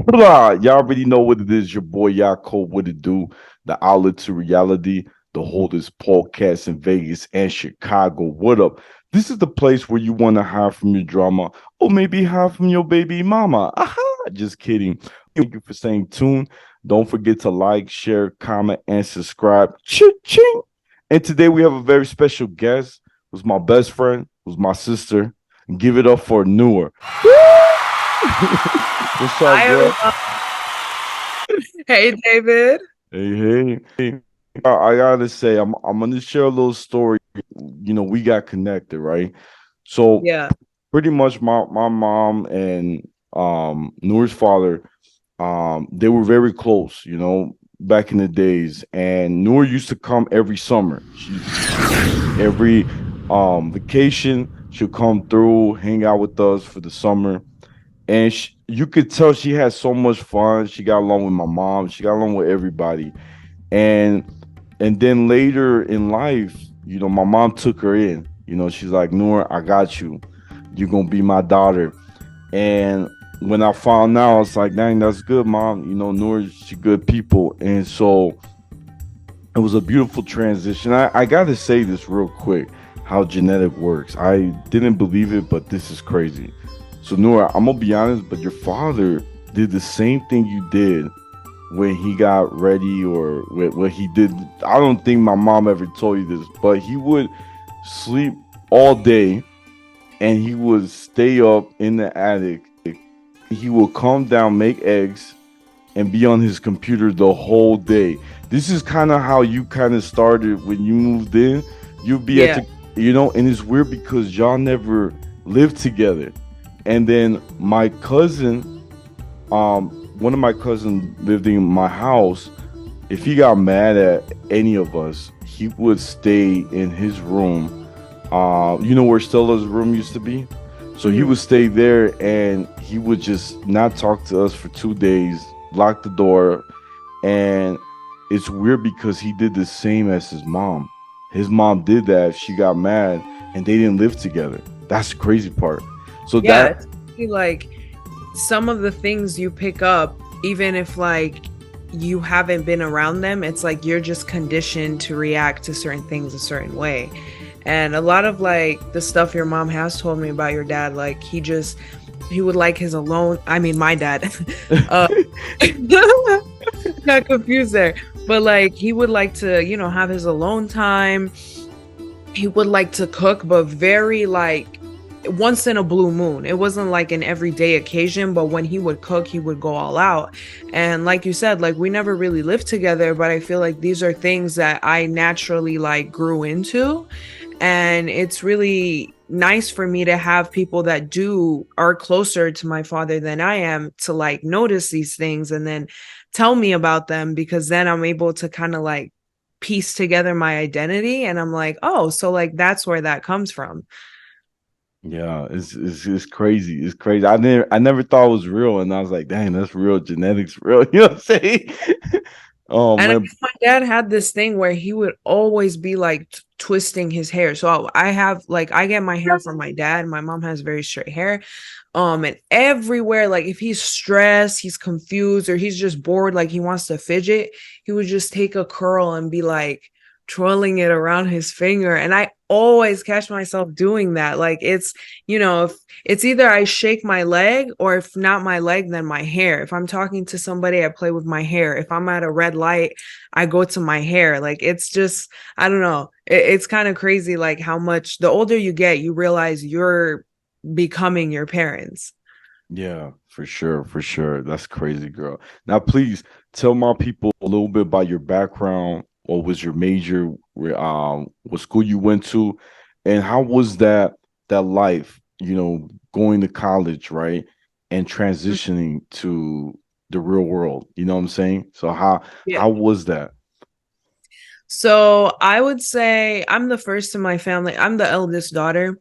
Blah. Y'all already know what it is. Your boy Yaakov, what it do? The outlet to reality, the holders podcast in Vegas and Chicago. What up? This is the place where you want to hide from your drama or maybe hide from your baby mama. Aha, just kidding. Thank you for staying tuned. Don't forget to like, share, comment, and subscribe. Ching. And today we have a very special guest who's my best friend, who's my sister. And give it up for Noor. What's up, Hi, girl? everyone. Hey, David. Hey. I gotta say, I'm gonna share a little story. We got connected, right? So Yeah. pretty much my mom and Noor's father, they were very close, back in the days. And Noor used to come every summer. Every vacation, she'll come through, hang out with us for the summer. And you could tell she had so much fun. She got along with my mom. She got along with everybody. And and then later in life, my mom took her in. She's like, Noor, I got you. You're gonna be my daughter. And when I found out, I was like, dang, that's good, mom. Noor, she good people. And so it was a beautiful transition. I gotta say this real quick, how genetic works. I didn't believe it, but this is crazy. So Noor, I'm gonna be honest, but your father did the same thing you did when he got ready, or what he did. I don't think my mom ever told you this, but he would sleep all day and he would stay up in the attic. He would come down, make eggs, and be on his computer the whole day. This is kind of how you kind of started when you moved in. You'd be at Yeah. and it's weird because y'all never lived together. And then my cousin, one of my cousins lived in my house. If he got mad at any of us, he would stay in his room. Where Stella's room used to be? So he Mhm. would stay there and he would just not talk to us for 2 days, lock the door. And it's weird because he did the same as his mom. His mom did that. She got mad and they didn't live together. That's the crazy part. So Yeah. that, It's really, like some of the things you pick up, even if like you haven't been around them, it's like you're just conditioned to react to certain things a certain way. And a lot of like the stuff your mom has told me about your dad, like he would like his alone. I mean, my dad. uh, Got confused there. But like he would like to, have his alone time. He would like to cook, but very like once in a blue moon. It wasn't like an everyday occasion, but when he would cook, he would go all out. And like you said, like we never really lived together, but I feel like these are things that I naturally like grew into. And it's really nice for me to have people that are closer to my father than I am to like notice these things and then tell me about them, because then I'm able to kind of like piece together my identity and I'm like, oh, so like that's where that comes from. yeah, it's crazy. It's crazy. I never thought it was real, and I was like, dang, that's real genetics, real. You know what I'm saying? Oh And I man. guess my dad had this thing where he would always be like twisting his hair. So I have like I get my hair from my dad. My mom has very straight hair. And everywhere, like if he's stressed, he's confused, or he's just bored, like he wants to fidget, he would just take a curl and be like twirling it around his finger. And I always catch myself doing that. Like if it's either I shake my leg, or if not my leg, then my hair. If I'm talking to somebody, I play with my hair. If I'm at a red light, I go to my hair. Like it's just, I don't know. It's kind of crazy, like how much the older you get, you realize you're becoming your parents. Yeah, for sure, for sure. That's crazy, girl. Now, please tell my people a little bit about your background. What was your major? What school you went to, and how was that life? Going to college, right, and transitioning to the real world. You know what I'm saying? So Yeah. how was that? So I would say I'm the first in my family. I'm the eldest daughter.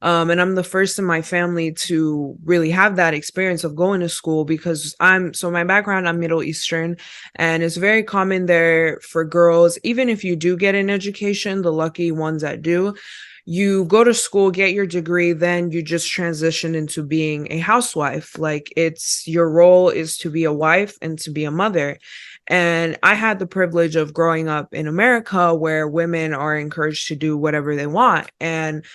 And I'm the first in my family to really have that experience of going to school, because my background, I'm Middle Eastern, and it's very common there for girls, even if you do get an education, the lucky ones that do, you go to school, get your degree, then you just transition into being a housewife. Like it's your role is to be a wife and to be a mother. And I had the privilege of growing up in America where women are encouraged to do whatever they want. And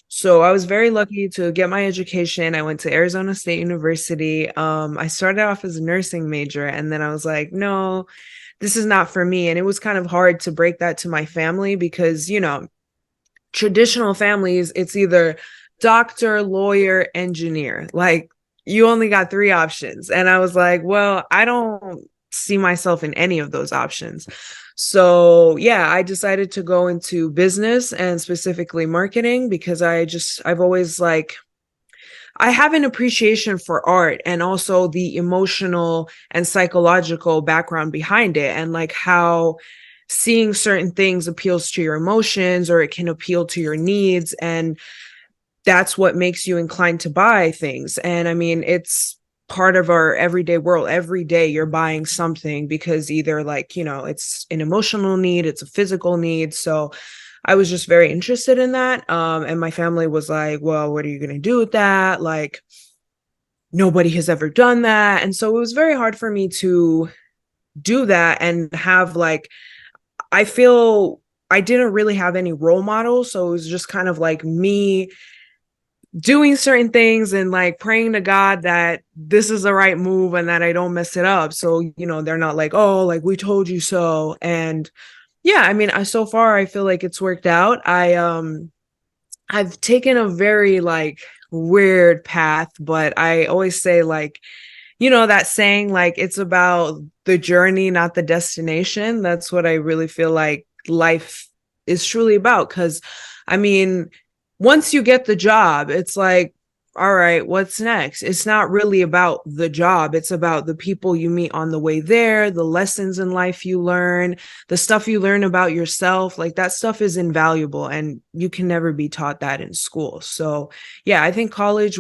so I was very lucky to get my education. I went to Arizona State University. I started off as a nursing major, and then I was like, no, this is not for me. And it was kind of hard to break that to my family because, traditional families, it's either doctor, lawyer, engineer. Like you only got three options. And I was like, well, I don't see myself in any of those options. So, yeah, I decided to go into business and specifically marketing because I've always like, I have an appreciation for art and also the emotional and psychological background behind it and like how seeing certain things appeals to your emotions or it can appeal to your needs, and that's what makes you inclined to buy things. And I mean, it's part of our everyday world. Every day you're buying something because either like, it's an emotional need, it's a physical need. So I was just very interested in that. And my family was like, well, what are you going to do with that? Like, nobody has ever done that. And so it was very hard for me to do that and have like, I feel I didn't really have any role models. So it was just kind of like me doing certain things and like praying to God that this is the right move and that I don't mess it up. So, they're not like, oh, like we told you so. And yeah, I mean, so far I feel like it's worked out. I've taken a very like weird path, but I always say like, that saying like it's about the journey, not the destination. That's what I really feel like life is truly about. Cause I mean, once you get the job, it's like, all right, what's next? It's not really about the job. It's about the people you meet on the way there, the lessons in life you learn, the stuff you learn about yourself. Like that stuff is invaluable and you can never be taught that in school. So, yeah, I think college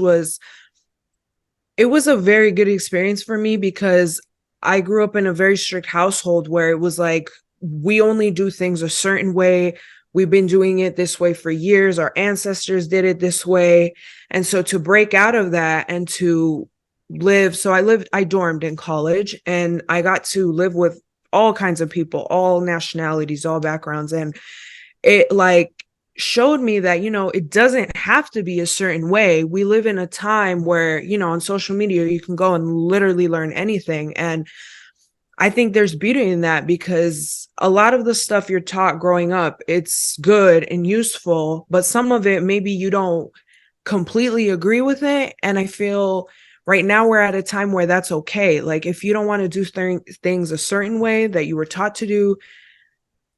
it was a very good experience for me because I grew up in a very strict household where it was like, we only do things a certain way. We've been doing it this way for years. Our ancestors did it this way. And so to break out of that and to I dormed in college and I got to live with all kinds of people, all nationalities, all backgrounds. And it like showed me that, it doesn't have to be a certain way. We live in a time where, on social media, you can go and literally learn anything. And I think there's beauty in that because a lot of the stuff you're taught growing up, it's good and useful, but some of it, maybe you don't completely agree with it. And I feel right now we're at a time where that's okay. Like if you don't want to do things a certain way that you were taught to do,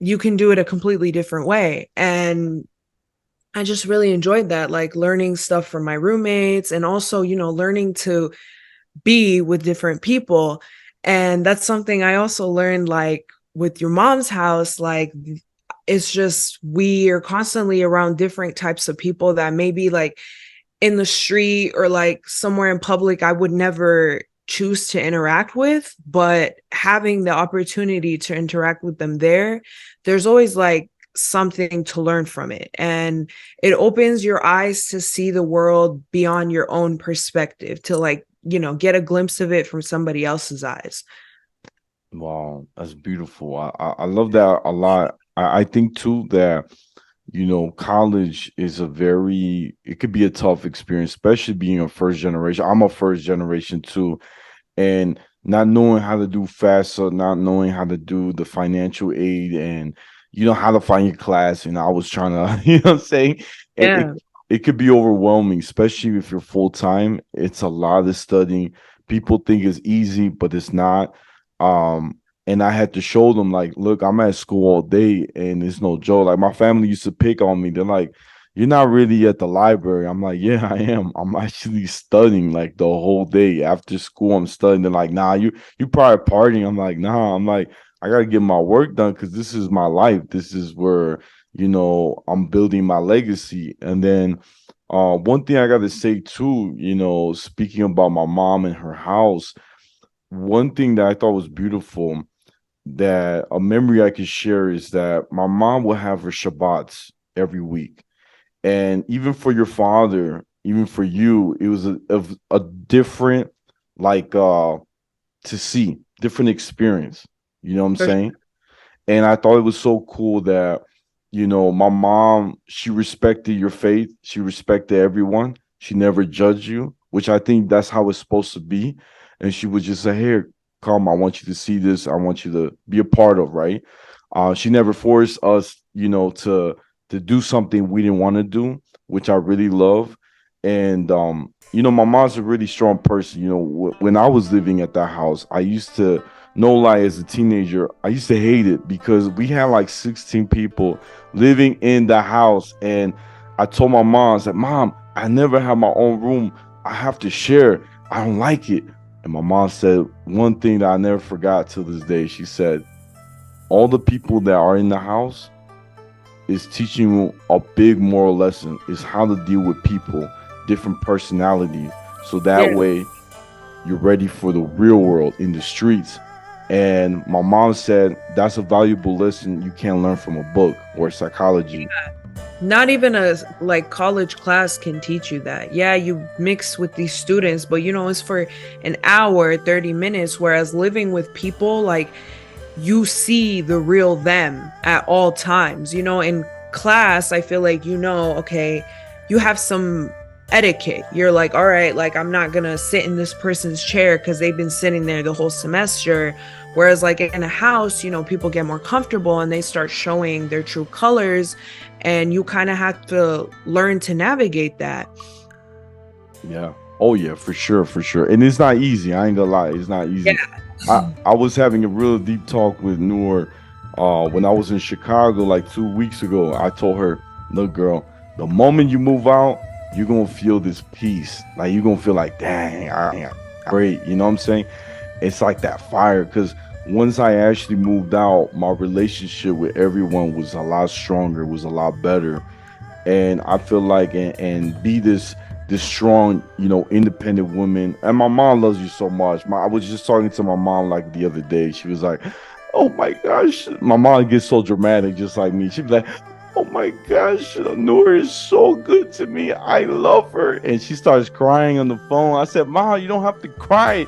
you can do it a completely different way. And I just really enjoyed that, like learning stuff from my roommates and also, learning to be with different people. And that's something I also learned, like with your mom's house, like it's just we are constantly around different types of people that maybe like in the street or like somewhere in public, I would never choose to interact with, but having the opportunity to interact with them there's always like something to learn from it. And it opens your eyes to see the world beyond your own perspective, to like, get a glimpse of it from somebody else's eyes. Wow, that's beautiful. I love that a lot. I think too that college is it could be a tough experience, especially being a first generation. I'm a first generation too, and not knowing how to do FAFSA, not knowing how to do the financial aid, and how to find your class. And I was trying to, you know what I'm saying? It Yeah. it could be overwhelming, especially if you're full time. It's a lot of studying. People think it's easy, but it's not. And I had to show them like, look, I'm at school all day, and it's no joke. Like my family used to pick on me. They're like, "You're not really at the library." I'm like, "Yeah, I am. I'm actually studying like the whole day after school. I'm studying." They're like, "Nah, you probably partying." I'm like, "Nah." I'm like, "I gotta get my work done because this is my life. This is where I'm building my legacy." And then, one thing I gotta say too, speaking about my mom and her house, one thing that I thought was beautiful, that a memory I could share, is that my mom would have her Shabbats every week. And even for your father, even for you, it was a different, like, to see different experience. You know what I'm For saying? And I thought it was so cool that, my mom, she respected your faith. She respected everyone. She never judged you, which I think that's how it's supposed to be. And she would just say, "Here, come, I want you to see this. I want you to be a part of," right? She never forced us, to do something we didn't want to do, which I really love. And my mom's a really strong person. When I was living at that house, I used to, no lie, as a teenager, I used to hate it because we had like 16 people living in the house. And I told my mom, I said, "Mom, I never have my own room. I have to share. I don't like it." And my mom said one thing that I never forgot till this day. She said, "All the people that are in the house is teaching you a big moral lesson, is how to deal with people, different personalities. So that yeah. way you're ready for the real world in the streets." And my mom said that's a valuable lesson you can't learn from a book or psychology. Not even a like college class can teach you that. Yeah, you mix with these students, but it's for an hour, 30 minutes, whereas living with people, like, you see the real them at all times. In class, I feel like, okay, you have some etiquette. You're like, all right, like, I'm not gonna sit in this person's chair because they've been sitting there the whole semester. Whereas, like, in a house, people get more comfortable and they start showing their true colors, and you kind of have to learn to navigate that. Yeah. Oh yeah, for sure, for sure. And it's not easy. I ain't gonna lie, it's not easy. Yeah. I was having a real deep talk with Noor when I was in Chicago like 2 weeks ago. I told her, "Look, girl, the moment you move out, you're gonna feel this peace. Like you're gonna feel like, dang, great." You know what I'm saying? It's like that fire. Because once I actually moved out, my relationship with everyone was a lot stronger, was a lot better. And I feel like, and be this strong, independent woman. And my mom loves you so much. I was just talking to my mom like the other day. She was like, "Oh my gosh," my mom gets so dramatic, just like me. She'd be like, "Oh my gosh, Noor is so good to me. I love her." And she starts crying on the phone. I said, "Mom, you don't have to cry,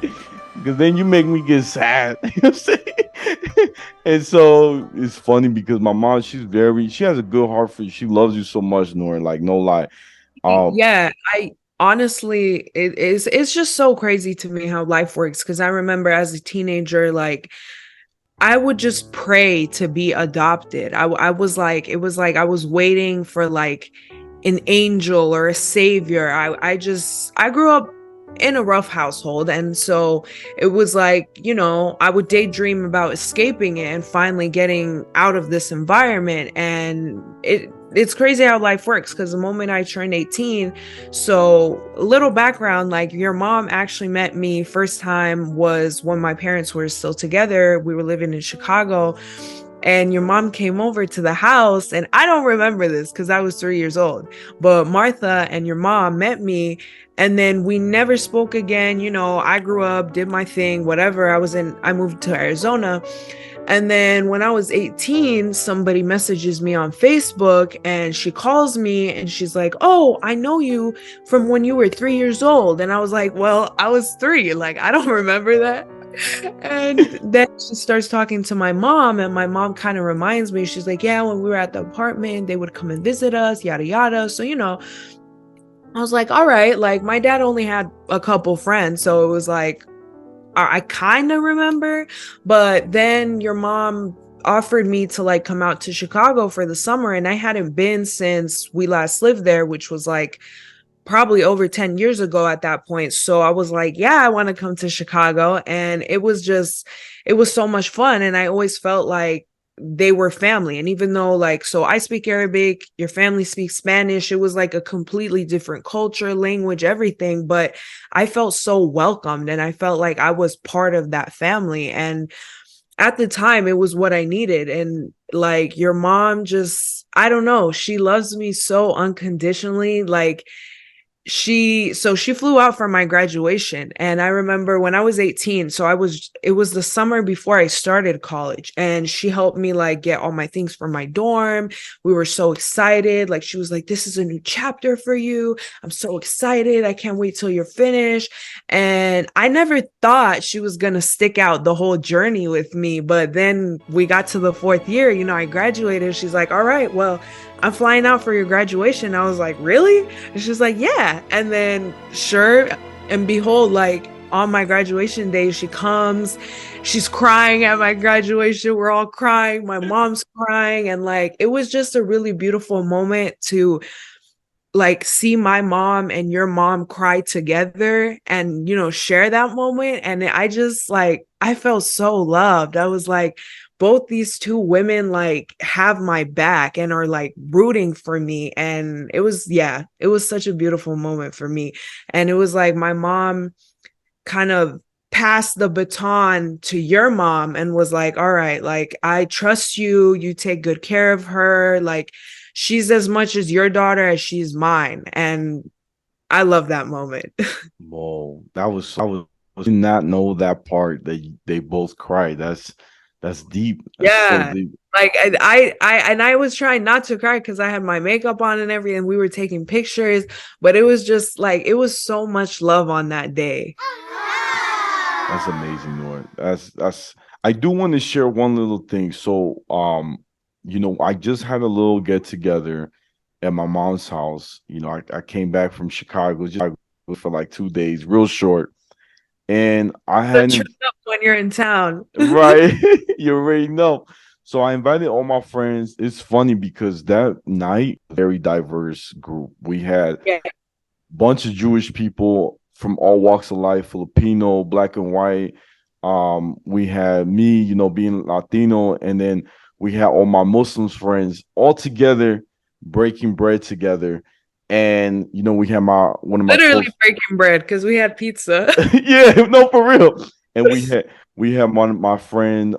because then you make me get sad." You know what I'm saying? And so it's funny because my mom, she has a good heart for you. She loves you so much, Noor. Like, no lie. Um, Yeah, I honestly, it's just so crazy to me how life works, because I remember as a teenager, like, I would just pray to be adopted. I was like, it was like I was waiting for like an angel or a savior. I grew up in a rough household, and so it was like, I would daydream about escaping it and finally getting out of this environment. And it's crazy how life works, because the moment I turned 18, so a little background, like, your mom actually met me first time was when my parents were still together. We were living in Chicago, and your mom came over to the house, and I don't remember this because I was 3 years old, but Martha and your mom met me, and then we never spoke again. I grew up, did my thing, whatever. I moved to Arizona. And then when I was 18, somebody messages me on Facebook, and she calls me and she's like, "Oh, I know you from when you were 3 years old." And I was like, "Well, I was three. Like, I don't remember that." And then she starts talking to my mom, and my mom kind of reminds me, she's like, "Yeah, when we were at the apartment, they would come and visit us, yada, yada." So, I was like, all right, like, my dad only had a couple friends. So it was like, I kind of remember. But then your mom offered me to like come out to Chicago for the summer, and I hadn't been since we last lived there, which was like probably over 10 years ago at that point. So I was like, yeah, I want to come to Chicago. And it was so much fun. And I always felt like they were family. And even though, like, so I speak Arabic, your family speaks Spanish, it was like a completely different culture, language, everything. But I felt so welcomed, and I felt like I was part of that family. And at the time, it was what I needed. And like, your mom just, I don't know, she loves me so unconditionally. Like, she flew out for my graduation, and I remember when I was 18, so it was the summer before I started college, and she helped me like get all my things for my dorm. We were so excited. Like she was like, this is a new chapter for you. I'm so excited. I can't wait till you're finished. And I never thought she was going to stick out the whole journey with me, but then we got to the fourth year, I graduated. She's like, all right, well, I'm flying out for your graduation. I was like, really? And she's like, yeah. And then, sure and behold, like on my graduation day, she comes, she's crying at my graduation. We're all crying. My mom's crying. And like, it was just a really beautiful moment to like see my mom and your mom cry together and share that moment. And I just like, I felt so loved. I was like, both these two women like have my back and are like rooting for me. And it was, yeah, it was such a beautiful moment for me. And it was like my mom kind of passed the baton to your mom and was like, all right, like I trust you, you take good care of her, like she's as much as your daughter as she's mine. And I love that moment. Whoa, I did not know that part that they both cried. That's deep. That's so Yeah. deep. Like I was trying not to cry because I had my makeup on and everything. We were taking pictures, but it was just like it was so much love on that day. That's amazing, Noor. That's I do want to share one little thing. So I just had a little get together at my mom's house. I came back from Chicago just for like 2 days, real short. And I The trip hadn't up when you're in town. right, you already know. So I invited all my friends. It's funny because that night, very diverse group. We had Yeah. bunch of Jewish people from all walks of life, Filipino, black and white. We had me, being Latino, and then we had all my Muslims friends all together, breaking bread together. And we had my one of my Literally close breaking bread because we had pizza. yeah, no, for real. And we had my friend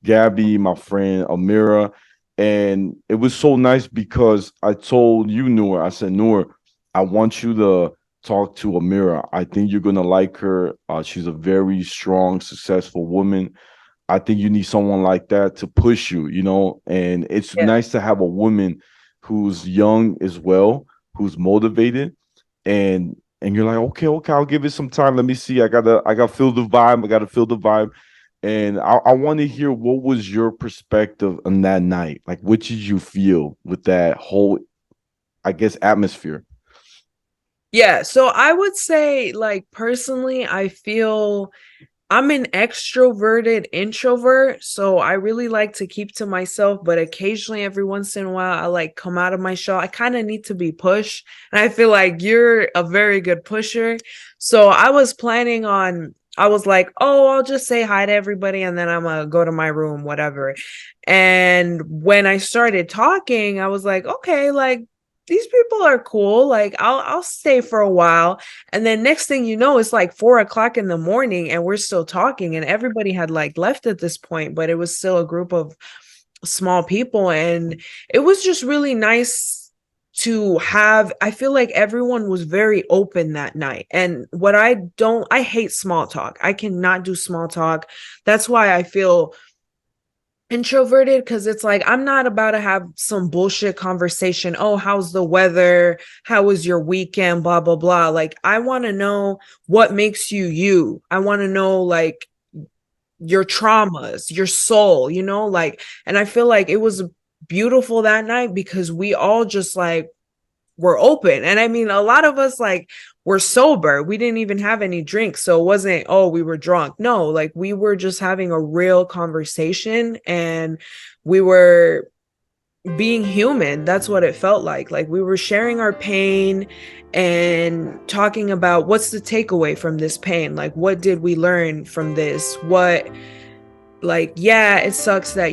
Gabby, my friend Amira, and it was so nice because I told you, Noor, I said, Noor, I want you to talk to Amira. I think you're gonna like her. She's a very strong, successful woman. I think you need someone like that to push you, and it's Yeah. nice to have a woman who's young as well, who's motivated, and you're like, okay, I'll give it some time. Let me see. I gotta feel the vibe. I gotta feel the vibe. And I want to hear what was your perspective on that night? Like, what did you feel with that whole, I guess, atmosphere? Yeah. So I would say, like, personally, I feel I'm an extroverted introvert, so I really like to keep to myself, but occasionally every once in a while I like come out of my shell. I kind of need to be pushed, and I feel like you're a very good pusher. So I was like, "Oh, I'll just say hi to everybody and then I'm gonna go to my room, whatever." And when I started talking, I was like, "Okay, like these people are cool. Like I'll stay for a while." And then next thing you know, it's like 4 o'clock in the morning and we're still talking. And everybody had like left at this point, but it was still a group of small people. And it was just really nice to have. I feel like everyone was very open that night. And I hate small talk. I cannot do small talk. That's why I feel introverted, because it's like I'm not about to have some bullshit conversation. Oh, how's the weather? How was your weekend? Blah blah blah. Like I want to know what makes you you. I want to know like your traumas, your soul, like. And I feel like it was beautiful that night because we all just like were open. And I mean, a lot of us like were sober. We didn't even have any drinks. So it wasn't, oh, we were drunk. No, like we were just having a real conversation and we were being human. That's what it felt like. Like we were sharing our pain and talking about what's the takeaway from this pain? Like, what did we learn from this? Like, yeah, it sucks that,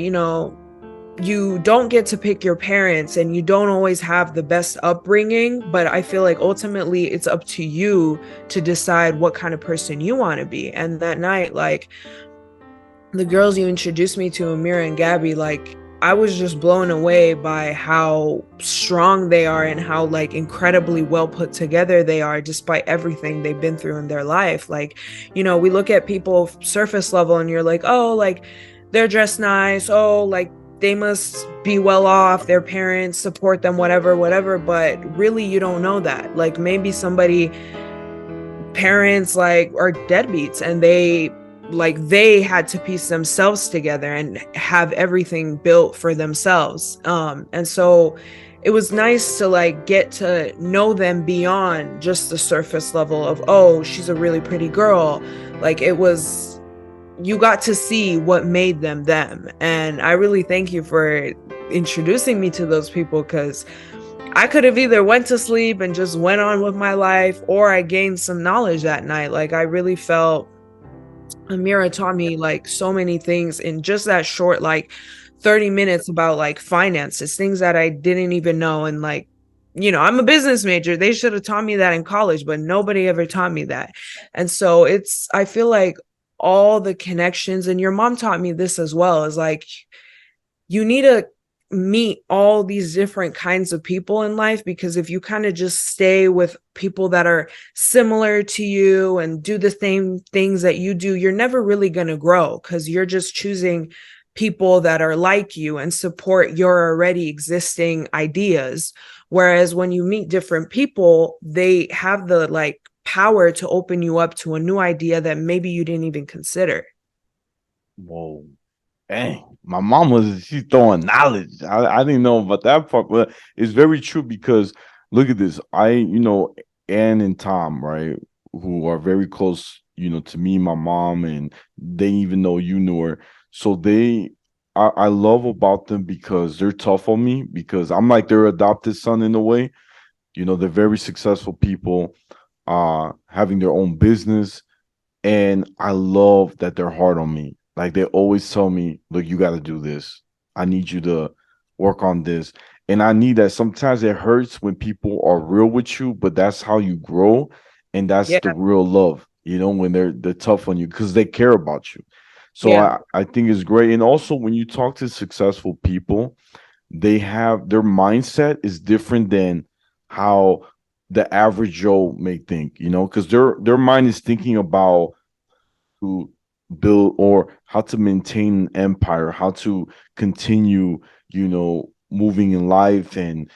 you don't get to pick your parents and you don't always have the best upbringing, but I feel like ultimately it's up to you to decide what kind of person you want to be. And that night, like the girls you introduced me to, Amira and Gabby, like I was just blown away by how strong they are and how like incredibly well put together they are despite everything they've been through in their life. Like, we look at people surface level and you're like, oh, like they're dressed nice. Oh, like they must be well off. Their parents support them, whatever, whatever. But really, you don't know that. Like maybe somebody parents like are deadbeats and they had to piece themselves together and have everything built for themselves, and so it was nice to like get to know them beyond just the surface level of, oh, she's a really pretty girl. Like it was, you got to see what made them them, and I really thank you for introducing me to those people, because I could have either went to sleep and just went on with my life, or I gained some knowledge that night. Like I really felt Amira taught me like so many things in just that short, like 30 minutes about like finances, things that I didn't even know. And like, I'm a business major. They should have taught me that in college, but nobody ever taught me that. And so I feel like all the connections, and your mom taught me this as well, is like, you need to meet all these different kinds of people in life, because if you kind of just stay with people that are similar to you and do the same things that you do, you're never really going to grow, because you're just choosing people that are like you and support your already existing ideas. Whereas when you meet different people, they have the like power to open you up to a new idea that maybe you didn't even consider. Whoa. Dang, my mom she's throwing knowledge. I didn't know about that part, but it's very true because look at this. Ann and Tom, right, who are very close, to me, my mom, and they even know you knew her. So I love about them because they're tough on me because I'm like their adopted son in a way. They're very successful people, having their own business, and I love that they're hard on me. Like they always tell me, look, you got to do this. I need you to work on this. And I need that. Sometimes it hurts when people are real with you, but that's how you grow. And that's Yeah. the real love, when they're tough on you because they care about you. So Yeah. I think it's great. And also when you talk to successful people, they have their mindset is different than how the average Joe may think, because their mind is thinking about to build or how to maintain an empire, how to continue, moving in life and,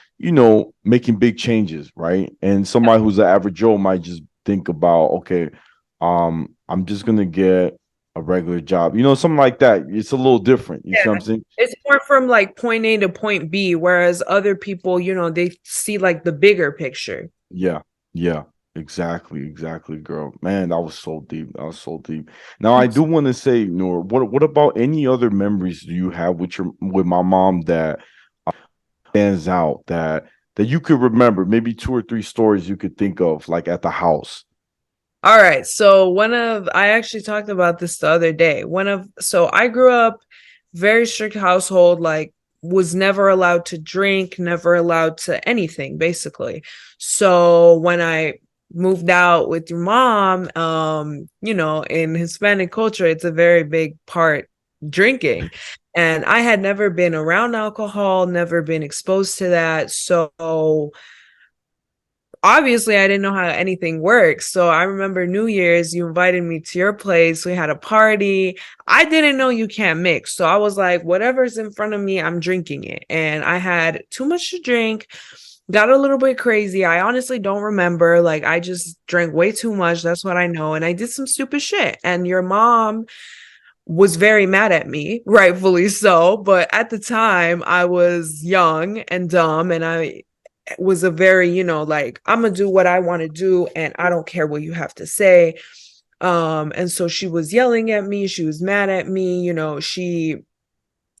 making big changes, right? And somebody who's an average Joe might just think about, okay, I'm just gonna get a regular job, something like that. It's a little different. You see what I'm Yeah. saying? It's more from like point A to point B, whereas other people, they see like the bigger picture. Yeah, yeah, exactly, girl. Man, that was so deep. That was so deep. Now, I do want to say, Noor, what about any other memories do you have with my mom that stands out that you could remember? Maybe two or three stories you could think of, like at the house. All right. So I actually talked about this the other day. So I grew up very strict household, like was never allowed to drink, never allowed to anything, basically. So when I moved out with your mom, in Hispanic culture, it's a very big part drinking. And I had never been around alcohol, never been exposed to that. So obviously I didn't know how anything works. So I remember New Year's, you invited me to your place. We had a party. I didn't know you can't mix. So I was like, whatever's in front of me, I'm drinking it. And I had too much to drink, got a little bit crazy. I honestly don't remember. Like I just drank way too much. That's what I know. And I did some stupid shit. And your mom was very mad at me, rightfully so. But at the time, I was young and dumb, and I was a very, like, I'm gonna do what I want to do and I don't care what you have to say. And so she was yelling at me, she was mad at me, she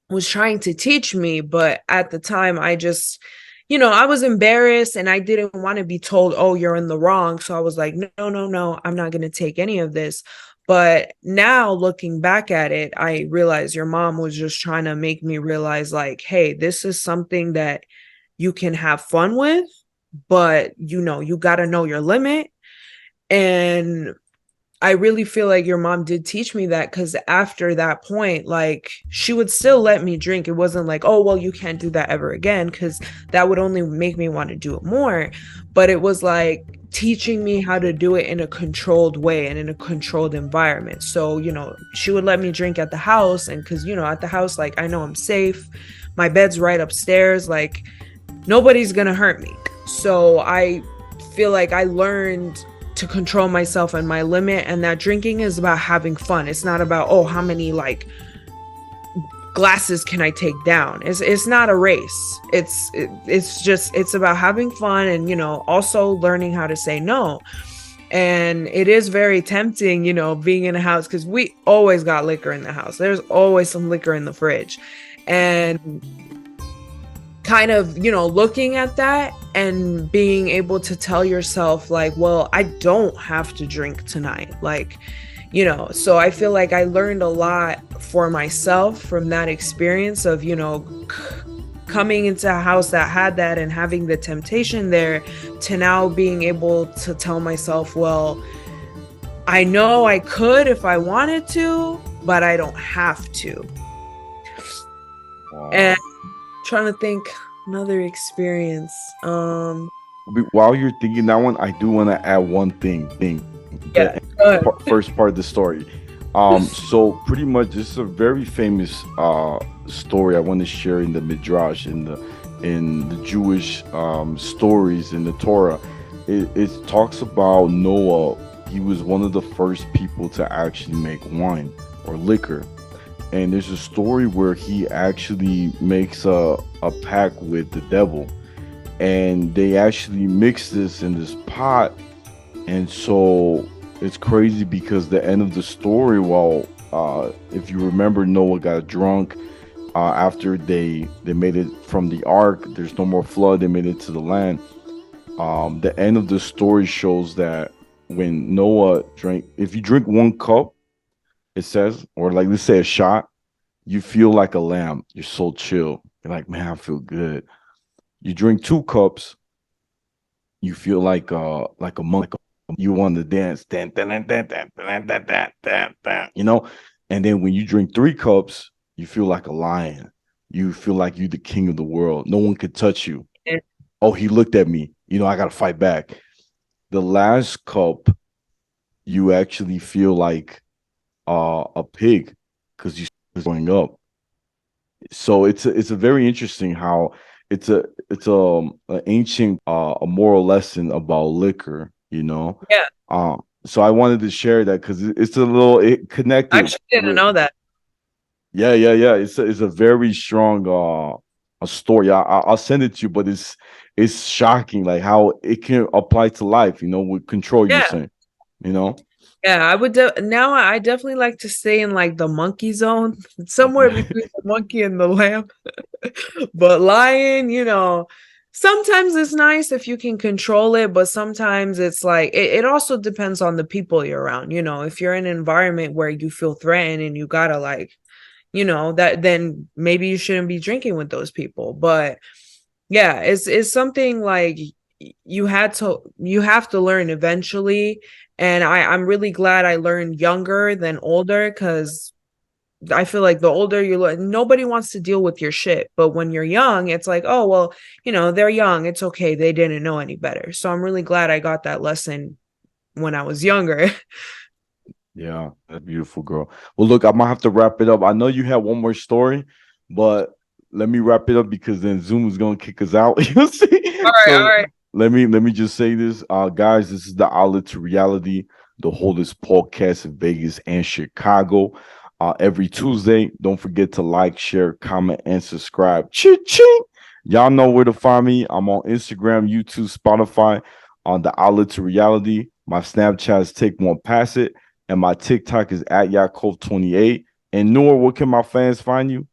was trying to teach me, but at the time I just, I was embarrassed and I didn't want to be told, oh, you're in the wrong. So I was like, no, no, no, I'm not going to take any of this. But now looking back at it, I realize your mom was just trying to make me realize, like, hey, this is something that you can have fun with, but you got to know your limit. And I really feel like your mom did teach me that, because after that point, like, she would still let me drink. It wasn't like, oh, well, you can't do that ever again, because that would only make me want to do it more. But it was like teaching me how to do it in a controlled way and in a controlled environment. So, she would let me drink at the house. And because, at the house, like, I know I'm safe. My bed's right upstairs. Like, nobody's going to hurt me. So I feel like I learned to control myself and my limit, and that drinking is about having fun. It's not about, oh, how many like glasses can I take down. It's not a race. It's about having fun, and also learning how to say no. And it is very tempting, being in a house, because we always got liquor in the house. There's always some liquor in the fridge. And kind of, looking at that and being able to tell yourself, like, well, I don't have to drink tonight. Like, so I feel like I learned a lot for myself from that experience of, coming into a house that had that and having the temptation there, to now being able to tell myself, well, I know I could if I wanted to, but I don't have to. Wow. And trying to think another experience. While you're thinking that one, I do want to add one thing. Yeah, The go ahead. first part of the story. So pretty much, this is a very famous story I want to share in the Midrash, in the Jewish stories in the Torah. It talks about Noah. He was one of the first people to actually make wine or liquor. And there's a story where he actually makes a pact with the devil, and they actually mix this in this pot. And so it's crazy because the end of the story, well, if you remember, Noah got drunk after they made it from the ark. There's no more flood. They made it to the land. The end of the story shows that when Noah drank, if you drink one cup, it says, or like let's say a shot, you feel like a lamb. You're so chill. You're like, man, I feel good. You drink two cups, you feel like a monk. You want to dance, And then when you drink three cups, you feel like a lion. You feel like you're the king of the world. No one could touch you. Oh, he looked at me. I got to fight back. The last cup, you actually feel like a pig because you going up. So it's a very interesting how it's an ancient a moral lesson about liquor. Yeah, So I wanted to share that because it's a little it I connected actually didn't with. know that. Yeah. It's a very strong a story. I'll send it to you, but it's shocking like how it can apply to life. With control. You're Yeah. saying, you know. Yeah, I would now I definitely like to stay in like the monkey zone, somewhere Okay. between the monkey and the lamb. But lion, sometimes it's nice if you can control it, but sometimes it's like it also depends on the people you're around. If you're in an environment where you feel threatened and you gotta like, that, then maybe you shouldn't be drinking with those people. But yeah, it's something like you have to learn eventually. And I'm really glad I learned younger than older, because I feel like the older you look, nobody wants to deal with your shit. But when you're young, it's like, oh, well, they're young. It's okay. They didn't know any better. So I'm really glad I got that lesson when I was younger. Yeah, that's beautiful, girl. Well, look, I'm gonna have to wrap it up. I know you had one more story, but let me wrap it up because then Zoom is gonna kick us out. You see? All right, all So right. let me just say this, guys. This is the Outlet to Reality, the oldest podcast in Vegas and Chicago. Every Tuesday. Don't forget to like, share, comment, and subscribe. Ching! Y'all know where to find me. I'm on Instagram, YouTube, Spotify, on the Outlet to Reality. My Snapchat is Take One Pass It. And my TikTok is at Yaakov28. And Noor, where can my fans find you?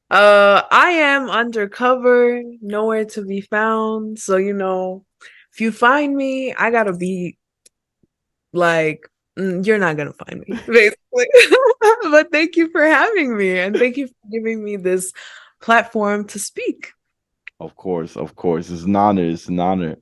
I am undercover, nowhere to be found. So, if you find me, I gotta be like, you're not gonna find me, basically. But thank you for having me, and thank you for giving me this platform to speak. Of course. It's an honor.